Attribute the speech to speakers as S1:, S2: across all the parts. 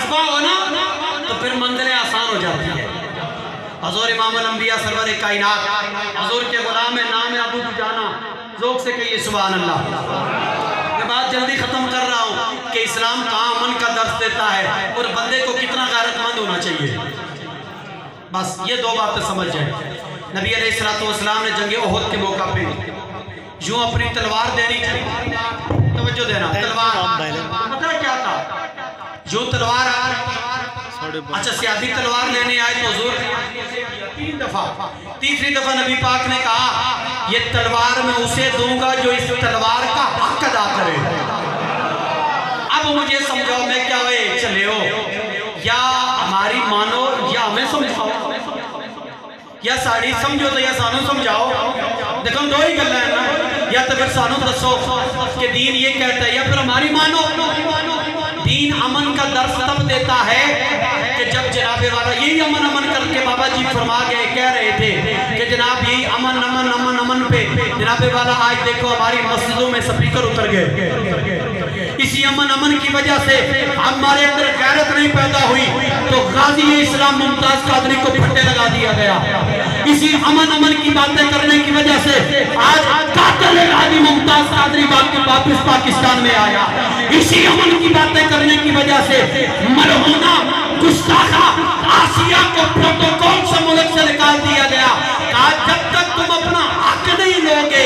S1: افواہ ہو نا تو پھر منزلیں آسان ہو جاتی ہے۔ حضور امام الانبیاء سرور کائنات، حضور کے غلام نام ابو دجانہ، ذوق سے کہیے سبحان اللہ۔ میں بات جلدی ختم کر رہا ہوں کہ اسلام کہاں امن کا درس دیتا ہے اور بندے کو کتنا غیرت مند ہونا چاہیے۔ بس یہ دو باتیں سمجھ جائیں۔ نبی علیہ السلام نے جنگ احد کے موقع پہ یوں اپنی تلوار دینی چاہیے، توجہ دینا، تلوار پتہ کیا تھا؟ یوں تلوار اچھا سیادی تلوار لینے آئے تو حضور تین دفعہ، تیسری دفعہ نبی پاک نے کہا یہ تلوار میں اسے دوں گا جو اس تلوار کا حق ادا کرے۔ اب مجھے سمجھاؤ میں کیا ہوئے چلے ہو، یا ہماری مانو یا ہمیں سمجھاؤ، یا ساڑی سمجھو تو یا سانو سمجھاؤ۔ دیکھو دو ہی گلہ ہے نا، یا تو پھر سانو دسو کہ دین یہ کہتا ہے، یا پھر ہماری مانو۔ دین امن کا درس تب دیتا ہے کہ جب جناب والا یہی امن کر کے بابا جی فرما گئے کہہ رہے تھے کہ جناب یہی امن پہ جناب والا آج دیکھو ہماری مسجدوں میں سپیکر اتر گئے۔ اسی امن کی وجہ سے ہمارے اندر غیرت نہیں پیدا ہوئی تو غازی اسلام ممتاز قادری کو پھٹے لگا دیا گیا۔ اسی امن کی باتیں کرنے کی وجہ سے آج قاتل غازی ممتاز قادری واپس پاکستان میں آیا۔ اسی امن کی باتیں کرنے کی وجہ سے مرہونہ گستاخہ آسیہ کو پروٹوکول سے ملک سے نکال دیا گیا۔ کہا جب تک تم اپنا حق نہیں لوگے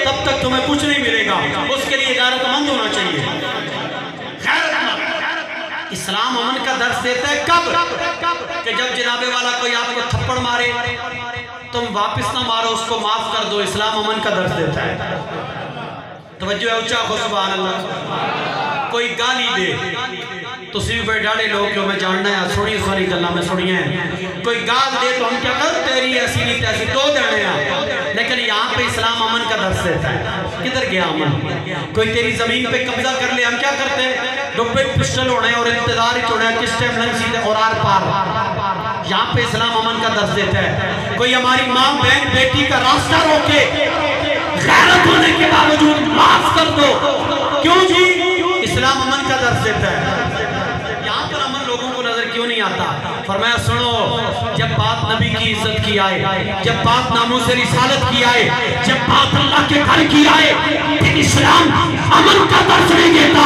S1: تب تک تمہیں کچھ نہیں ملے گا، اس کے لیے غیرت مند ہونا چاہیے۔ اسلام امن کا درس دیتا ہے کب؟ کہ جب جناب والا کوئی آپ کو تھپڑ مارے تم واپس نہ مارو، اس کو معاف کر دو، اسلام امن کا درس دیتا ہے۔ توجہ ہے اچھا خو سبحان اللہ۔ کوئی گالی دے تو صرف بیٹھاڑے لوگ جو میں جاننا ہے سنی سنی گلہ میں سنی ہیں، کوئی گال دے تو ہم کیا کر تیری ایسی نہیں تیسی دو دینے ہیں، لیکن یہاں پہ اسلام امن کا درس دیتا ہے۔ کدھر گیا امن؟ کوئی تیری زمین پہ قبضہ کر لے ہم کیا کرتے ہیں؟ ڈبے پسٹل ہونے اور انتظار چھوڑے کس ٹائم لنگ سیدھے اور آر پار۔ یہاں پہ اسلام امن کا درس دیتا ہے۔ کوئی ہماری ماں بہن بیٹی کا راستہ روکے، غیرت ہونے کے باوجود معاف کر دو، کیوں جی؟ اسلام امن کا درس دیتا ہے۔ یہاں پر امن لوگوں کو نظر کیوں نہیں آتا؟ فرمایا سنو، جب بات نبی کی عزت کی آئے، جب بات ناموس رسالت کی آئے، جب بات اللہ کے گھر کی آئے، پھر اسلام امن کا درس نہیں دیتا،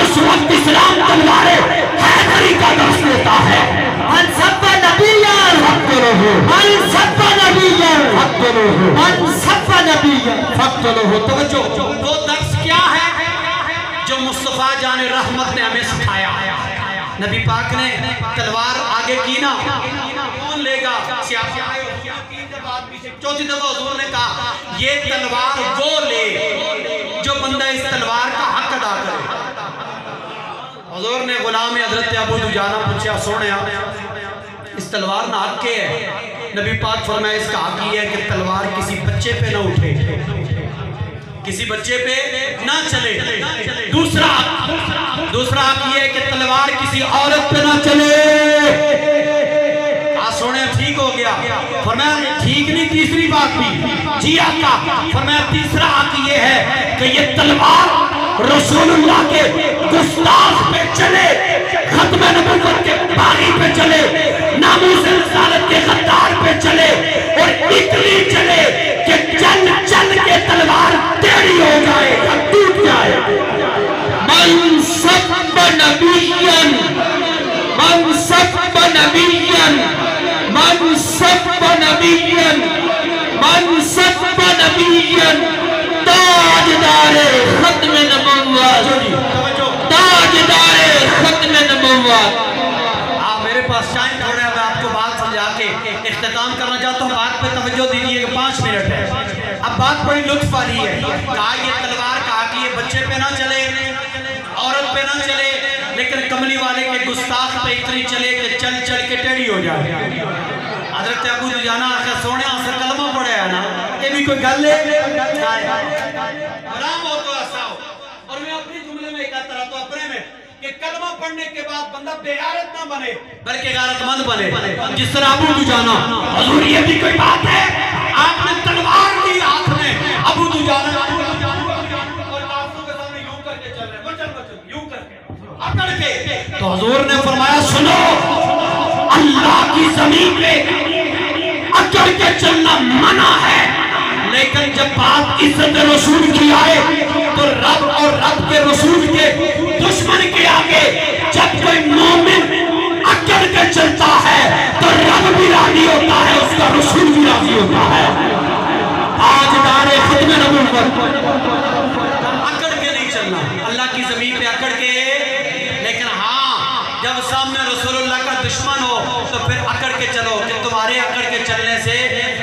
S1: اس وقت اسلام تلوار حیدری کا درس دیتا ہے۔ من سب نبیاں فقتلوہ، من سب نبیاں فقتلوہ، من سب نبیاں فقتلوہ۔ توجہ، وہ درس کیا ہے جو مصطفیٰ جان رحمت نے ہمیں سکھایا؟ نبی پاک نے تلوار آگے کی نا، کون لے گا؟ چوتھی دفعہ حضور نے کہا یہ تلوار وہ لے جو بندہ اس تلوار کا حق ادا کرے۔ حضور نے غلام حضرت ابو دجانہ پوچھا سونے اس تلوار نہ حق کے ہے؟ نبی پاک فرمایا اس کا حق یہ ہے کہ تلوار کسی بچے پہ نہ اٹھے، کسی بچے پہ نہ چلے۔ دوسرا حق یہ ہے کہ تلوار کسی عورت پہ نہ چلے۔ سونے ٹھیک ہو گیا؟ فرمایا ٹھیک نہیں، تیسری بات بھی جی آقا۔ فرمایا تیسرا حق یہ ہے کہ یہ تلوار رسول اللہ کے گستاخ پہ چلے، ختم نبوت کے باغی پہ چلے، ناموس رسالت کے غدار پہ چلے، اور اتنی چلے کہ چل چل کے تلوار تیری ہو جائے، ٹوٹ جائے۔ من سب نبیًا، من سب نبیًا، من سب نبیًا، من سب نبیًا، تاجدار ختم نبوت، تاجدار ختم نبوت۔ میرے پاس ٹائم تھوڑا ہے، میں آپ کو بات سمجھا کے اختتام کرنا چاہتا ہوں۔ بات پہ توجہ دیجئے، 5 منٹ ہے۔ اب بات بڑی لطف والی ہے۔ کہا یہ تلوار کہا کہ یہ بچے پہ نہ چلے، عورت پہ نہ چلے، لیکن کملی والے کے گستاخ پہ اتنی چلے کہ چل چل کے ٹیڑھی ہو جائے۔ حضرت ابو دجانہ آخر سونے آنسر کلمہ پڑھے ہے نا، یہ بھی کوئی گل ہے؟ حرام ہو تو ایسا ہو۔ اور میں اپنی جملے میں ایک طرح تو اپنے میں کہ کلمہ پڑھنے کے بعد بندہ بے غیرت نہ بنے بلکہ غیرت مند بنے، جس طرح ابو دجانہ۔ حضور یہ بھی کوئی بات ہے؟ آپ نے تلوار دی ہاتھ میں، ابو دجانہ اور لاشوں کے سامنے یوں کر کے چل رہے، بچل یوں کر کے، اکڑ کے تو حضور نے فرمایا سنو اللہ کی زمین پہ اکڑ کے چلنا منع ہے، لیکن جب بات عزت رسول کی آئے تو رب اور رب کے رسول کے دشمن کے آگے جب کوئی مومن اکڑ کے چلتا ہے تو رب بھی راضی ہوتا ہے، اس کا رسول بھی راضی ہوتا ہے۔ تاجدار ختم نبوت اکڑ کے نہیں چلنا، اللہ کی زمین پہ اکڑ کے، لیکن ہاں جب سامنے رسول اللہ کا دشمن ہو تو پھر اکڑ کے چلو، کہ تمہارے اکڑ کے چلنے سے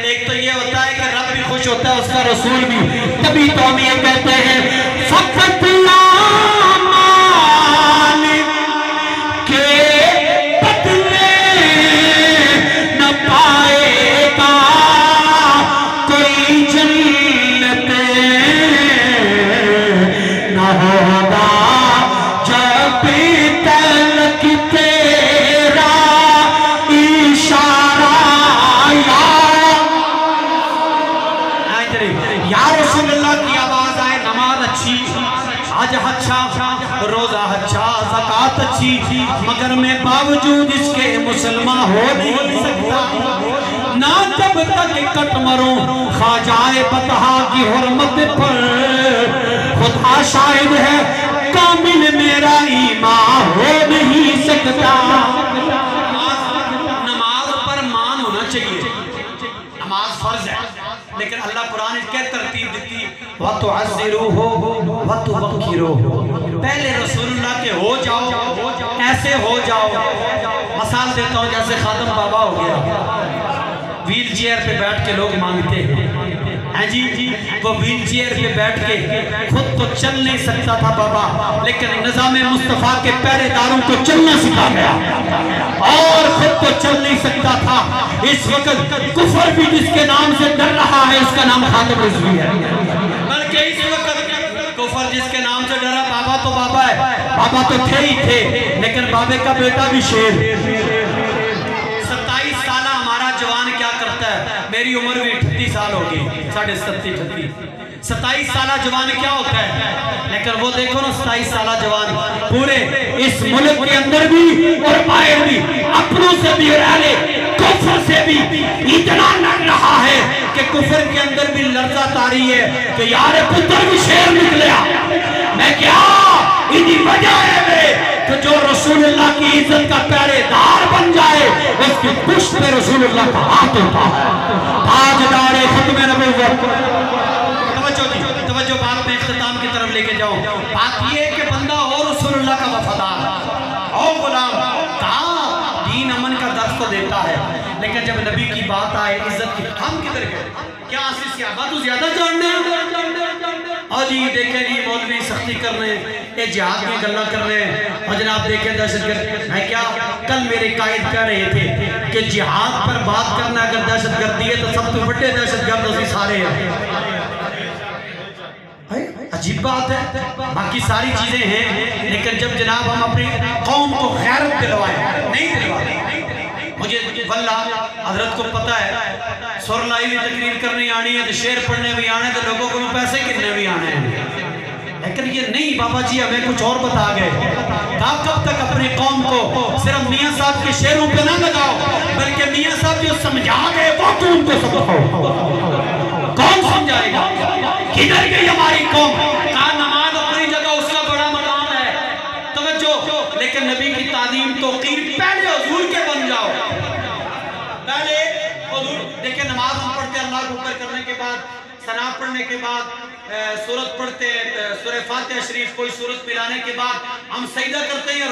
S1: ایک تو یہ ہوتا ہے کہ رب بھی خوش ہوتا ہے، اس کا رسول بھی۔ تبھی تو ہم یہ کہتے ہیں فقط لامان کے بدلے نہ پائے گا کوئی جنت، نہ ہوگا جب تلک تیرا اشارہ یا رسول اللہ کی آواز آئے، نماز اچھی، حج اچھا، روزہ اچھا، زکوٰۃ اچھی، مگر میں باوجود اس کے مسلمان ہو نہیں سکتا، نہ جب تک کٹ مروں خواجہ بطحا کی حرمت پر، خدا شاہد ہے کامل میرا ایمان ہو نہیں سکتا۔ نماز پر مان ہونا چاہیے، نماز فرض ہے، لیکن اللہ قرآن اس کے ترتیب دیتی وَتُعَزِّرُوهُ وَتُبَكِّرُوهُ، پہلے رسول اللہ کے ہو جاؤ، ایسے ہو جاؤ۔ مثال دیتا ہوں، جیسے خادم بابا ہو گیا، ویل چیئر پہ بیٹھ کے لوگ مانگتے ہیں جی، وہ ویل چیئر پہ بیٹھ کے خود تو چل نہیں سکتا تھا بابا، لیکن نظام مصطفیٰ کے پہرے داروں کو چلنا سکھا گیا، اور خود تو چل نہیں سکتا تھا۔ اس وقت کفر بھی جس کے نام سے ڈر رہا ہے، اس کا نام خاتم رضوی ہے، بلکہ اس وقت کفر جس کے نام سے ڈرا، بابا تو بابا ہے، بابا تو تھے ہی تھے، لیکن بابے کا بیٹا بھی شیر۔ 27 سالہ ہمارا جوان کیا کرتا ہے؟ میری عمر بھی 38 سال ہوگی، 37 27 سالہ جوان کیا ہوتا ہے؟ لیکن وہ دیکھو نا 27 سالہ جوان پورے اس ملک کے اندر بھی اور باہر بھی اپنوں سے بھی اور اہلِ کفر سے بھی اتنا لڑ رہا ہے کہ کفر کے اندر بھی لرزہ تاری ہے کہ یار پتر بھی شیر نکلیا۔ میں کیا انہی وجہ ہے کہ جو رسول اللہ کی عزت کا پہرے دار بن جائے، اس کی پشت پہ رسول اللہ کا ہاتھ ہوتا ہے۔ تاجدار ختم نبوت، توجہ بات میں اختتام کی طرف لے کے جاؤں۔ بات یہ ہے کہ بندہ اور رسول اللہ کا وفادار اور غلام کہاں دین امن کا درس تو دیتا ہے، لیکن جب نبی کی بات آئے عزت کی، ہم کدھر گئے؟ کیا آسیس کیا بات تو زیادہ جاننے ہیں؟ اور جی دیکھیں جی مولوی سختی کر رہے ہیں، یہ جہاد میں گلہ کر رہے ہیں، اور جناب دیکھیں دہشت گرد ہے کیا؟ کل میرے قائد کہہ رہے تھے کہ جہاد پر بات کرنا اگر دہشت گردی ہے تو سب تو بڑے دہشت گرد اسی سارے ہیں۔ عجیب بات ہے، باقی ساری چیزیں ہیں، لیکن جب جناب ہم اپنی قوم کو غیرت دلوائیں، نہیں دلوائیں۔ مجھے واللہ حضرت کو پتہ ہے سر لائی بھی تقریر کرنی آنی ہے، تو شعر پڑھنے بھی آنے، تو لوگوں کو پیسے کرنے بھی آنے ہیں، لیکن یہ نہیں بابا جی ہمیں کچھ اور بتا گئے۔ کہا کب تک اپنی قوم کو صرف میاں صاحب کے شعروں پہ نہ لگاؤ، بلکہ میاں صاحب جو سمجھا گئے وہ تو ان کو سمجھاؤ۔ کون سمجھائے گا؟ کدھر گئی ہماری قوم؟ کہا نماز اپنی جگہ اس کا بڑا مقام ہے، توجہ، لیکن نبی کی تعظیم توقیر پہلے حضور کے بن جاؤ، پہلے حضور۔ دیکھیں نماز ہم پڑھتے اللہ کو اوپر کرنے کے بعد، ثنا پڑھنے کے بعد، سورت پڑھتے ہیں، سورہ فاتحہ شریف کوئی سورت پلانے کے بعد ہم سجدہ کرتے ہیں یا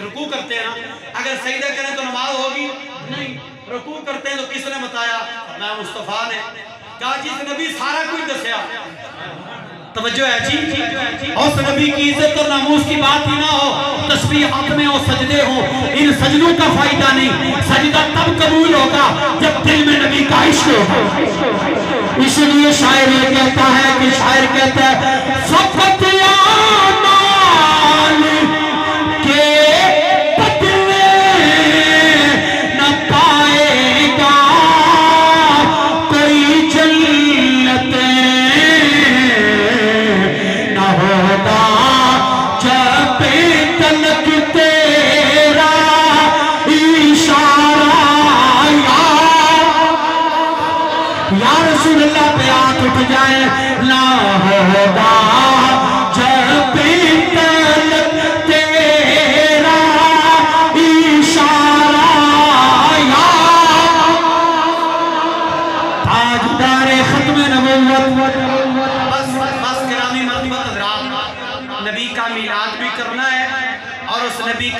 S1: رکوع کرتے ہیں نا؟ اگر سجدہ کریں تو نماز ہوگی نہیں، رکوع کرتے ہیں تو کس نے بتایا؟ میں مصطفیٰ نے کہا جس نبی سارا کچھ دسیا۔ توجہ ہے جی، اس نبی کی عزت اور ناموس کی بات ہی نہ ہو، تسبیحات میں ہو، سجدے ہو، ان سجدوں کا فائدہ نہیں، سجدہ تب قبول ہوگا جب دل میں نبی کا عشق ہوگا۔ اس لیے شاعر یہ کہتا ہے کہ شاعر کہتا ہے فقط آمال کے بدلے نہ پائے گا کوئی جنت، نہ ہوگا جب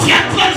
S1: 76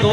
S1: 2